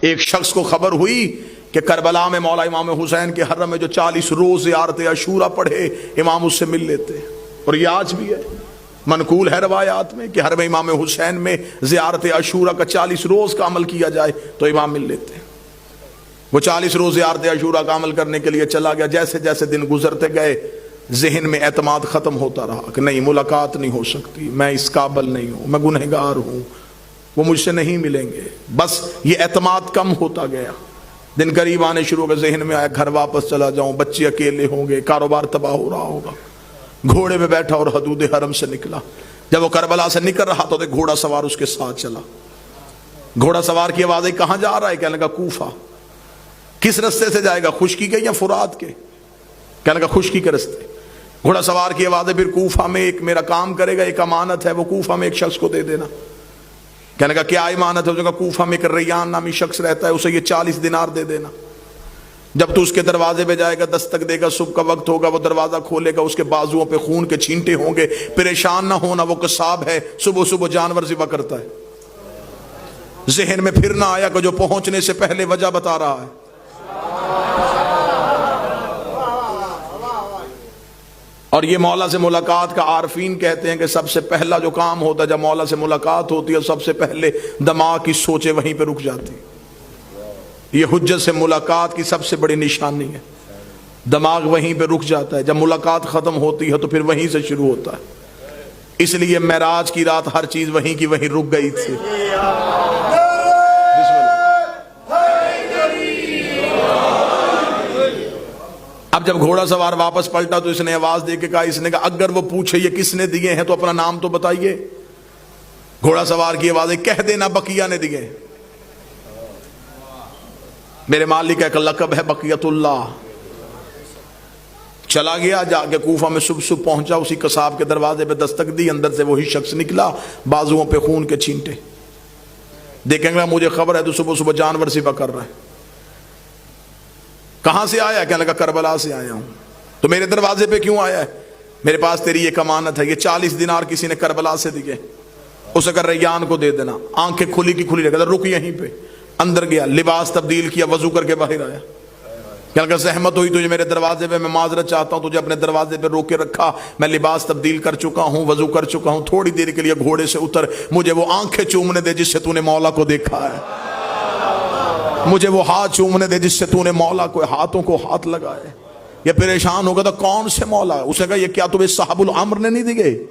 ایک شخص کو خبر ہوئی کہ کربلا میں مولا امام حسین کے حرم میں جو 40 روز زیارت عاشورہ پڑھے امام اس سے مل لیتے، اور یہ آج بھی ہے، منقول ہے روایات میں کہ حرم امام حسین میں زیارت عاشورہ کا 40 روز کا عمل کیا جائے تو امام مل لیتے ہیں۔ وہ 40 روز زیارت عاشورہ کا عمل کرنے کے لیے چلا گیا، جیسے جیسے دن گزرتے گئے ذہن میں اعتماد ختم ہوتا رہا کہ نہیں، ملاقات نہیں ہو سکتی، میں اس قابل نہیں ہوں، میں گنہگار ہوں، وہ مجھ سے نہیں ملیں گے، بس یہ اعتماد کم ہوتا گیا۔ دن قریب آنے شروع ہو گئے، ذہن میں آیا گھر واپس چلا جاؤں، بچے اکیلے ہوں گے، کاروبار تباہ ہو رہا ہوگا۔ گھوڑے میں بیٹھا اور حدود حرم سے نکلا۔ جب وہ کربلا سے نکل رہا تو گھوڑا سوار اس کے ساتھ چلا۔ گھوڑا سوار کی آواز آئی، کہاں جا رہا ہے؟ کہنے لگا کوفہ۔ کس رستے سے جائے گا، خشکی کے یا فرات کے؟ کہنے لگا خشکی کے رستے۔ گھوڑا سوار کی آواز ہے، پھر کوفہ میں ایک میرا کام کرے گا، ایک امانت ہے، وہ کوفہ میں ایک شخص کو دے دینا۔ کہنے لگا کیا امانت ہے؟ اس نے کہا کوفہ میں ایک ریان نامی شخص رہتا ہے، اسے یہ 40 دینار دے دینا۔ جب تو اس کے دروازے پہ جائے گا، دستک دے گا، صبح کا وقت ہوگا، وہ دروازہ کھولے گا، اس کے بازوؤں پہ خون کے چھینٹے ہوں گے، پریشان نہ ہونا، وہ قصاب ہے، صبح صبح جانور ذبح کرتا ہے۔ ذہن میں پھر نہ آیا کہ جو پہنچنے سے پہلے وجہ بتا رہا ہے۔ اور یہ مولا سے ملاقات کا عارفین کہتے ہیں کہ سب سے پہلا جو کام ہوتا ہے جب مولا سے ملاقات ہوتی ہے، سب سے پہلے دماغ کی سوچیں وہیں پہ رک جاتی۔ یہ حجت سے ملاقات کی سب سے بڑی نشانی ہے، دماغ وہیں پہ رک جاتا ہے۔ جب ملاقات ختم ہوتی ہے تو پھر وہیں سے شروع ہوتا ہے۔ اس لیے معراج کی رات ہر چیز وہیں کی وہیں رک گئی تھی۔ اب جب گھوڑا سوار واپس پلٹا تو اس نے آواز دے کے کہا، اس نے کہا اگر وہ پوچھے یہ کس نے دیے ہیں تو اپنا نام تو بتائیے۔ گھوڑا سوار کی آواز ہے، کہہ دینا بقیہ نے دیے۔ میرے مالک کا ایک لقب ہے بقیت اللہ۔ چلا گیا، جا کے کوفہ میں صبح پہنچا، اسی قصاب کے دروازے پہ دستک دی، اندر سے وہی شخص نکلا، بازوؤں پہ خون کے چھینٹے۔ دیکھیں گے مجھے خبر ہے تو صبح صبح جانور ذبح کر رہا ہے۔ کہاں سے آیا؟ کہنے لگا کربلا سے آیا ہوں۔ تو میرے دروازے پہ کیوں آیا ہے؟ میرے پاس تیری ایک امانت ہے، یہ 40 دینار کسی نے کربلا سے دیے، اسے کر ریان کو دے دینا۔ آنکھیں کھلی کی کھلی رکھ، رک یہیں پہ۔ اندر گیا، لباس تبدیل کیا، وضو کر کے باہر آیا۔ کہنے لگا زحمت ہوئی تجھے میرے دروازے پہ، میں معذرت چاہتا ہوں، تجھے اپنے دروازے پہ روک کے رکھا، میں لباس تبدیل کر چکا ہوں، وضو کر چکا ہوں، تھوڑی دیر کے لیے گھوڑے سے اتر، مجھے وہ آنکھیں چومنے دے جس سے تو نے مولا کو دیکھا ہے، مجھے وہ ہاتھ چومنے دے جس سے تو نے مولا کو ہاتھوں کو ہاتھ لگائے۔ یہ پریشان ہوگا تو کون سے مولا؟ اس نے کہا یہ کیا تمہیں صاحب الامر نے نہیں دیے؟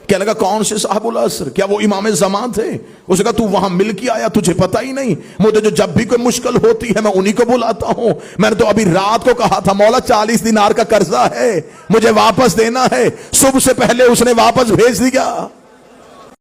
کہنے لگا کون سے صاحب العصر؟ کیا وہ امام زمان تھے؟ اس نے کہا تو وہاں مل کے آیا، تجھے پتہ ہی نہیں؟ مجھے جو جب بھی کوئی مشکل ہوتی ہے میں انہی کو بلاتا ہوں۔ میں نے تو ابھی رات کو کہا تھا مولا 40 دینار کا قرضہ ہے، مجھے واپس دینا ہے، صبح سے پہلے اس نے واپس بھیج دیا۔